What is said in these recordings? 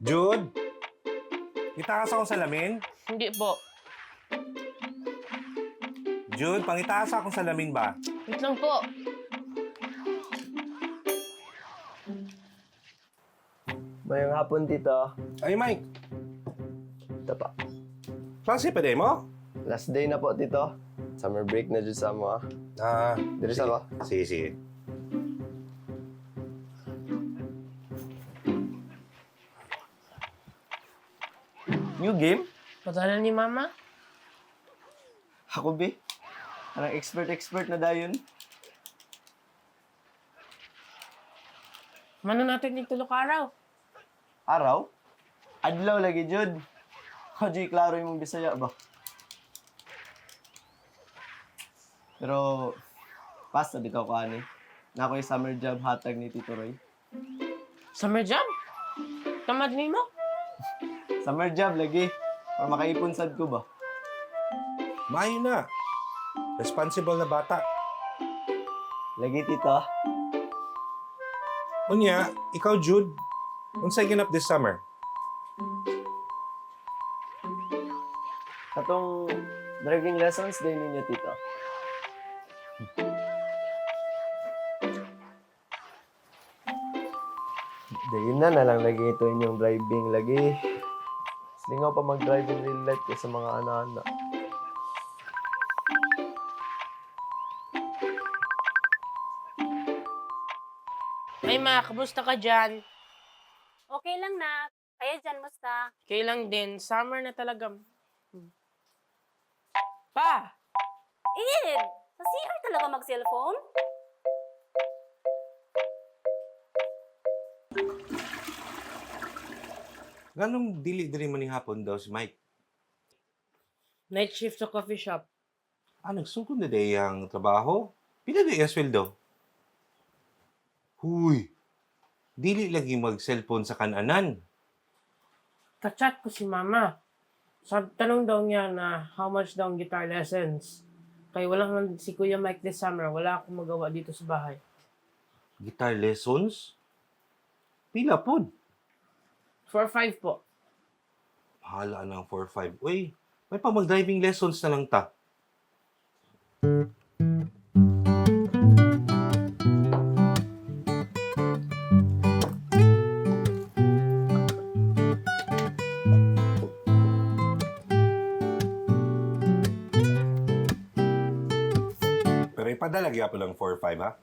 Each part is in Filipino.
Jude, itaas akong salamin. Hindi po. Jude, pangitaas akong salamin ba? Wait lang po. Mayang hapon, tito. Ay, Mike, Ito pa. klase pa din mo? Last day na po, tito. Summer break na dyan sa mo, ah. Diri sa ko. Sige, sige. New game? Patala ni Mama? Ako, be. Anong expert na dayon. Mano natin dito araw? Araw? Adlaw lagi, Jud. Haji, klaro yung Bisaya ba? Pero, basta di ka ko ani. Na ako yung summer job hatag ni Tito Roy. Summer job? Tamad ni mo? Summer job lagi. Para makaipon sad ko ba? Maayo na. Responsible na bata. Lagi, Tito. Unya, ikaw, Jude, unsay ginap this summer? Katong driving lessons din ninyo, Tito. Dahil na lang lagi ito inyong driving lagi. Lingaw pa mag-drive in real life sa mga anak-anak. Ay ma, kamusta ka dyan? Okay lang na. Kaya dyan, musta? Kailang din, summer na talaga. Pa! Id! Sa CR talaga mag-cellphone? Ganong dili-dili man ni hapon daw si Mike. Night shift sa coffee shop. Nagsugod na day ang trabaho. Pila na yung sweldo? Huy, dili lagi mag-cellphone sa kananan. Kachat ko si Mama. Tanong daw niya na how much daw ang guitar lessons. Kaya wala man si Kuya Mike this summer. Wala akong magawa dito sa bahay. Guitar lessons? Pila pod? 4-5 po. Bahala ng 4-5. Uy, may pa mag-driving lessons na lang ta. Pero ipadala gyapon lang 4-5 ha?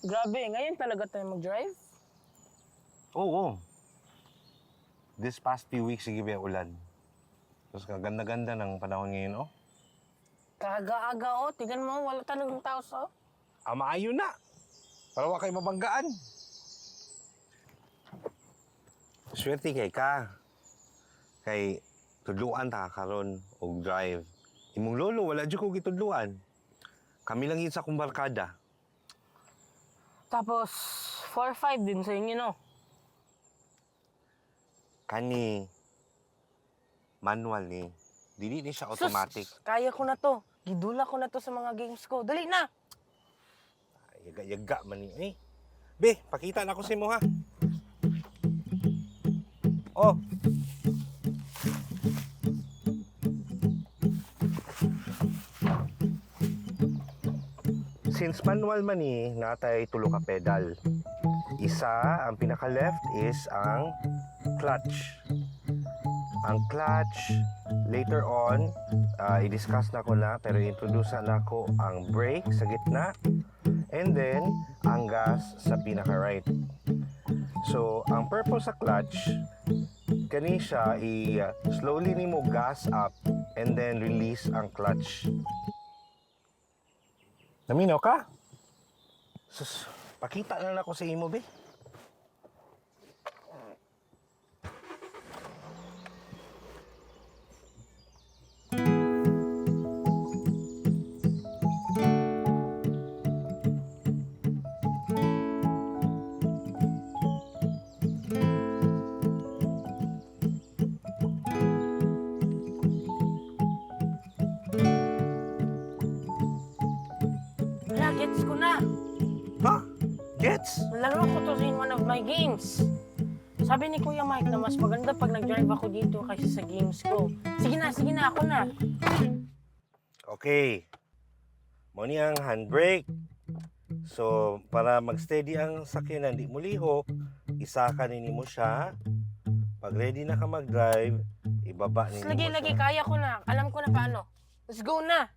Grabe, ngayon talaga tayo mag-drive? Oo. This past few weeks, sige ba ulan. Tapos kaganda-ganda ng panahon ngayon, oh. Kaga-aga oh. Tingnan mo, wala talagang tao sa Maayo na. Para wa kay mabanggaan. Swerte kay ka. Kay tudluan ta karon og drive. Imong lolo wala jud ko gitudluan. Kami lang yun sa akong barkada. Tapos, 4-5 din sa inyo, no? Kani manual ni. Dili ni siya automatic. Sus, kaya ko na to. Gidula ko na to sa mga games ko. Dali na! Yaga-yaga man ni. Be, pakita na ko sa imo ha. Oh. Since manual man ni, natay tulo ka pedal. Isa, ang pinaka-left is ang clutch. Ang clutch, later on, i-discuss na ko na, pero introduce na ko ang brake sa gitna, and then, ang gas sa pinaka-right. So, ang purpose sa clutch, kani siya, slowly nimo gas up, and then release ang clutch. Naminaw ka? Sus, pakita na lang ako sa imo, be. Laro ako to in one of my games. Sabi ni Kuya Mike na mas maganda pag nag-drive ako dito kaysa sa games ko. Sige na, ako na. Okay. Mo ni ang handbrake. So, para mag-steady ang sakyanan, di mo lihok, isakanin mo siya. Pag ready na ka mag-drive, ibaba ninyo mo Lagi, siya. kaya ko na. Alam ko na paano. Let's go na!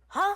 Ha?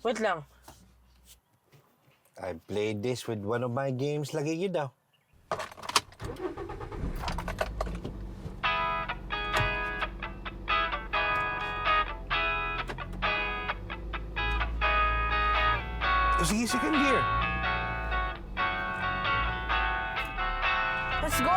Wait lang. I played this with one of my games lagi yun daw. Sige, second gear. Let's go!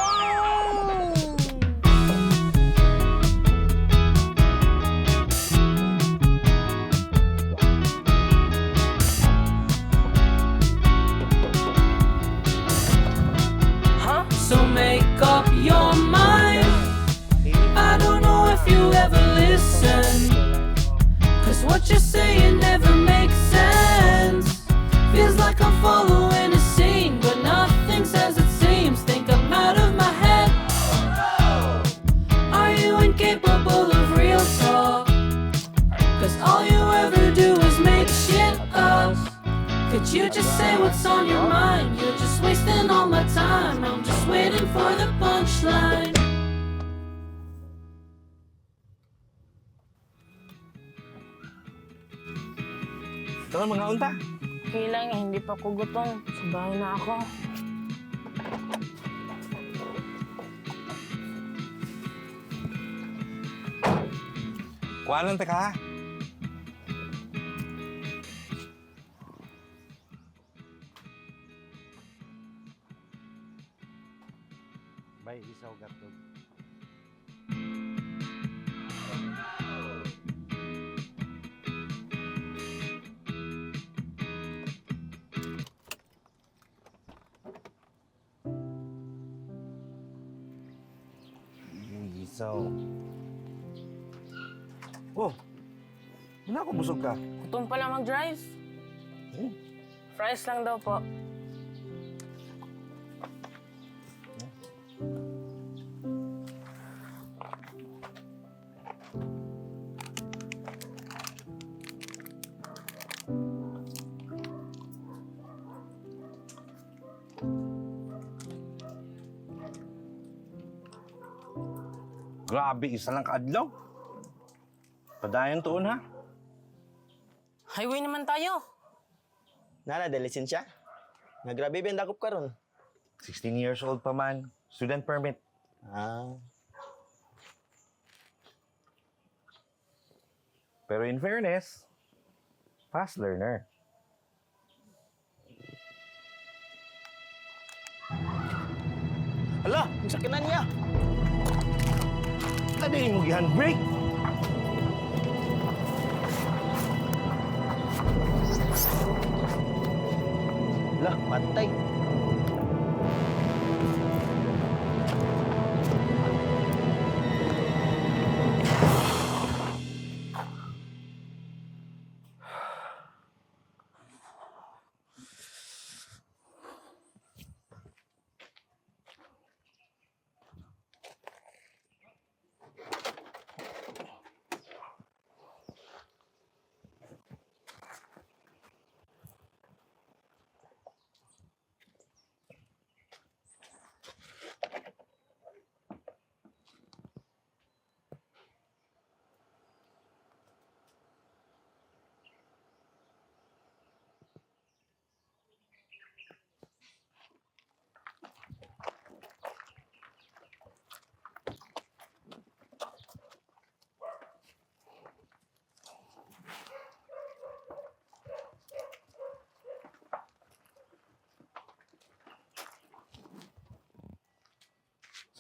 Huh? So make up your mind. I don't know if you ever listen, 'cause what you're saying never makes sense. Feels like I'm following a scene, but nothing's as it seems. Think I'm out of my head. Are you incapable of real talk? 'Cause all you ever do is make shit up. Could you just say what's on your mind? You're just wasting all my time. I'm just waiting for the punchline. Ito mga unta. Okay lang, hindi pa ko gutom. Sa bahay na ako. Kuha lang ka. Bay, isaw gatog. Isaw. Oh, wala ako busog ka. Gutom pa lang mag-drive. Fries lang daw po. Grabe, isa lang kaadlaw. Padayon tuon ha. Highway naman tayo. Nana, de lisensya? Nga grabe ba yung dakop karon? 16 years old pa man. Student permit. Ah, Pero in fairness, fast learner. hala, ang sakinan niya. Tadi mo gi-handbrake. Lah, patay.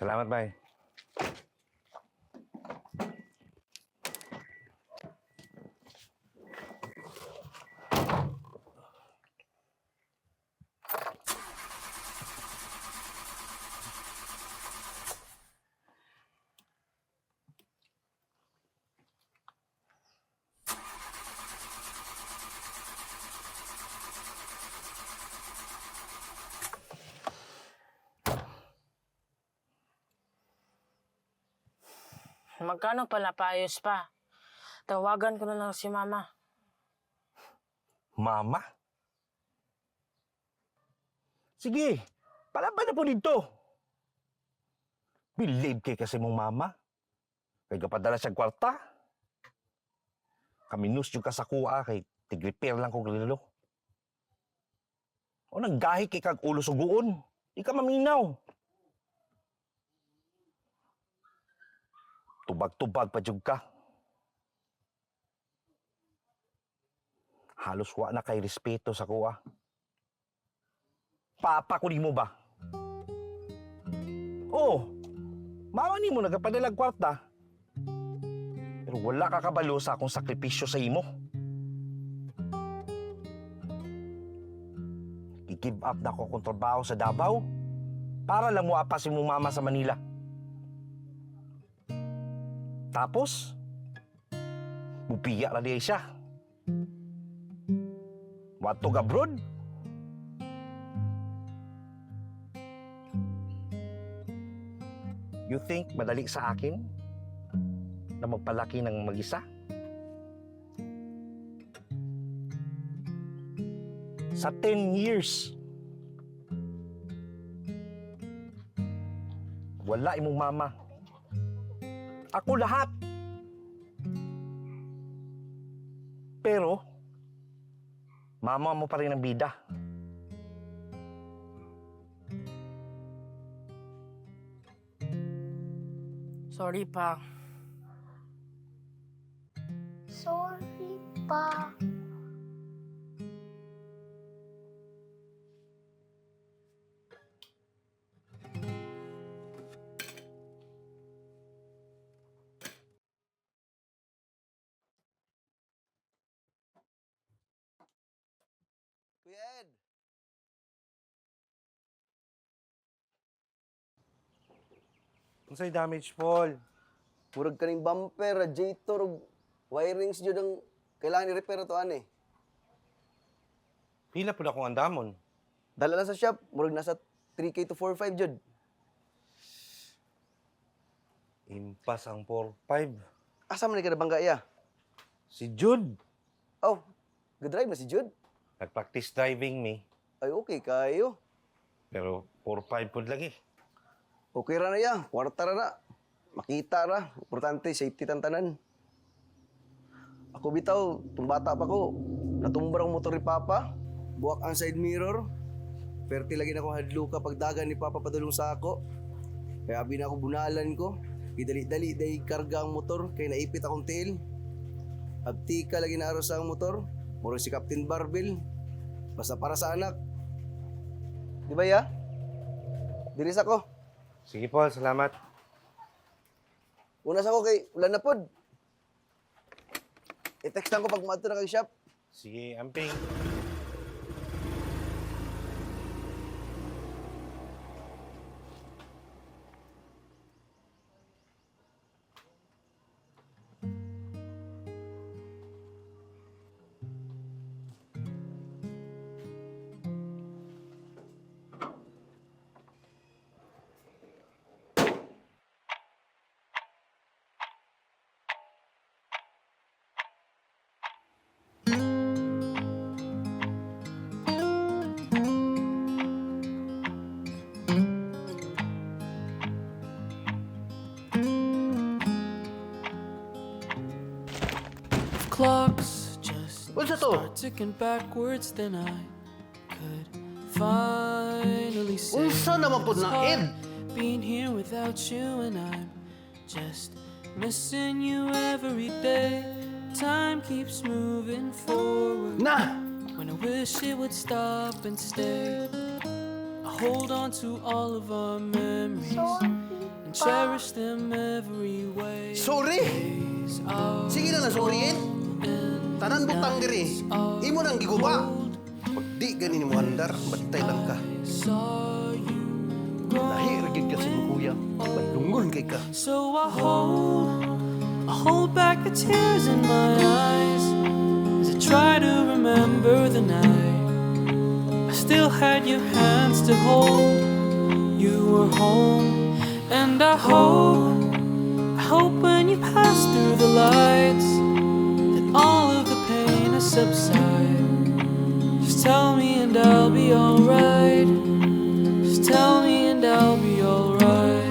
Salamat, bay. Magkano pala paayos pa? Tawagan ko na lang si Mama. Mama? Sige, palaban na po dito. Believe kay kasi mong mama. Kay kapadala siya kwarta. Kaminus yung kasakua kay tig-repair lang kong relo. O naggahi kay kag ulo suguon. Di ka maminaw. Tubag-tubag pa jud ka. Halos wa na kay respeto sa kuha. Papa ko di mo ba? Oh, mama ni mo nagapadalag kwarta. Pero wala ka kabalo sa akong sakripisyo sa imo. I-give up na ako kung trabaho sa Davao para lang mo apasin mo mama sa Manila. Tapos, mupiya na diya siya. Watog abroad? You think madali sa akin na magpalaki ng mag-isa? Sa 10 years, wala imong mama. Ako lahat. Pero, mama mo pa rin ang bida. Sorry pa. Sorry pa. Kuya Ed! Unsay damage, Paul? Murag kaning bumper, radiator, ug wirings jud ang kailangan i-repair to ani. Pila po na akong andamon. Dala lang sa shop, murag nasa 3K to 4-5 jud. Impas ang 4-5. Asa man ni ka nabangga iya? Si Jude. Oh, ga-drive na si Jude. Nag-practice driving me. Ay okay kayo. Pero 4-5 po lagi. Okay ra na ya, kwarta ra na. Makita ra, importante safety tantanan. Ako bitaw, tumbata pa ko. Natumbar ang motor ni Papa. Buwak ang side mirror. Perti lagi na akong hadluka pagdagan ni Papa padulong sa ako. Kaya abi na ako bunalan ko. Idali-dali dahi karga ang motor kay naipit akong tail. Abtika lagi na aros ang motor. Murag si Captain Barbell. Basta para sa anak. Di ba ya? Diris ako. Sige, Paul. Salamat. Unas ako kay ulan na pod. I-text lang ko pag maadto na kay shop. Sige, amping. Clocks just What's that to? start ticking backwards, then I could finally say Unsa naman pod it's na, Ed? hard being here without you, and I'm just missing you every day. Time keeps moving forward Na! when I wish it would stop and stay. I hold on to all of our memories and cherish them every way. Sorry! Days are Sige na sorry, Ed. and Tanan butang diri. Imo nang giguba. Pag di ganin mo andar, bantay lang ka. saw you Lahi ragid ka sa kuya. Badungon kay ka. So I hold back the tears in my eyes as I try to remember the night. I still had your hands to hold. You were home, and I hope when you pass through the lights, that all of the pain has subsided. Just tell me and I'll be alright. Just tell me and I'll be alright.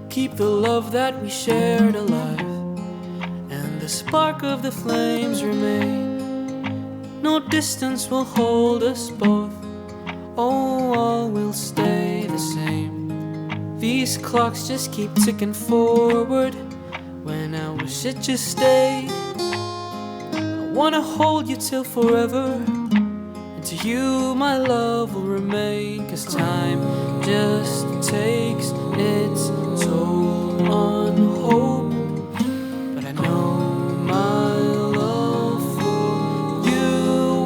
Keep the love that we shared alive, and the spark of the flames remain. No distance will hold us both. Oh, all will stay the same. These clocks just keep ticking forward, when I wish it just stayed. I wanna hold you till forever, and to you my love will remain. 'Cause time just takes its toll on hope, but I know my love for you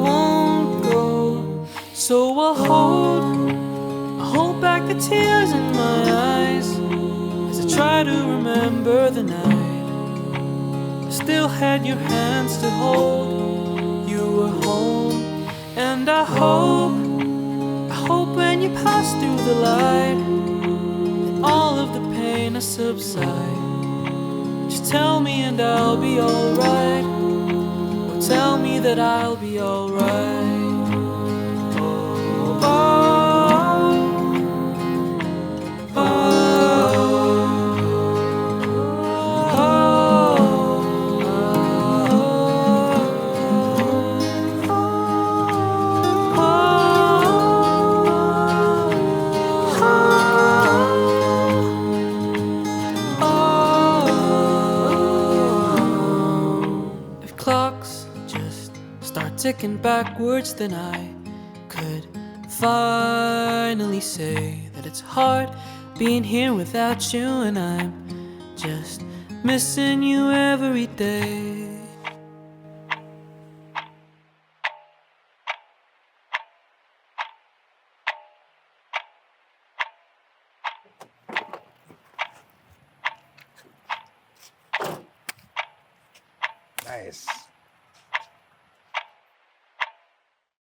won't go. So I'll hold back the tears in my eyes as I try to remember the night. I still had your hands to hold. You were home, and I hope when you pass through the light, that all of the pain will subside. Just tell me and I'll be alright. Or tell me that I'll be alright. Oh, oh, if clocks just start ticking backwards, then I could finally say that it's hard being here without you, and I'm just missing you every day. Nice.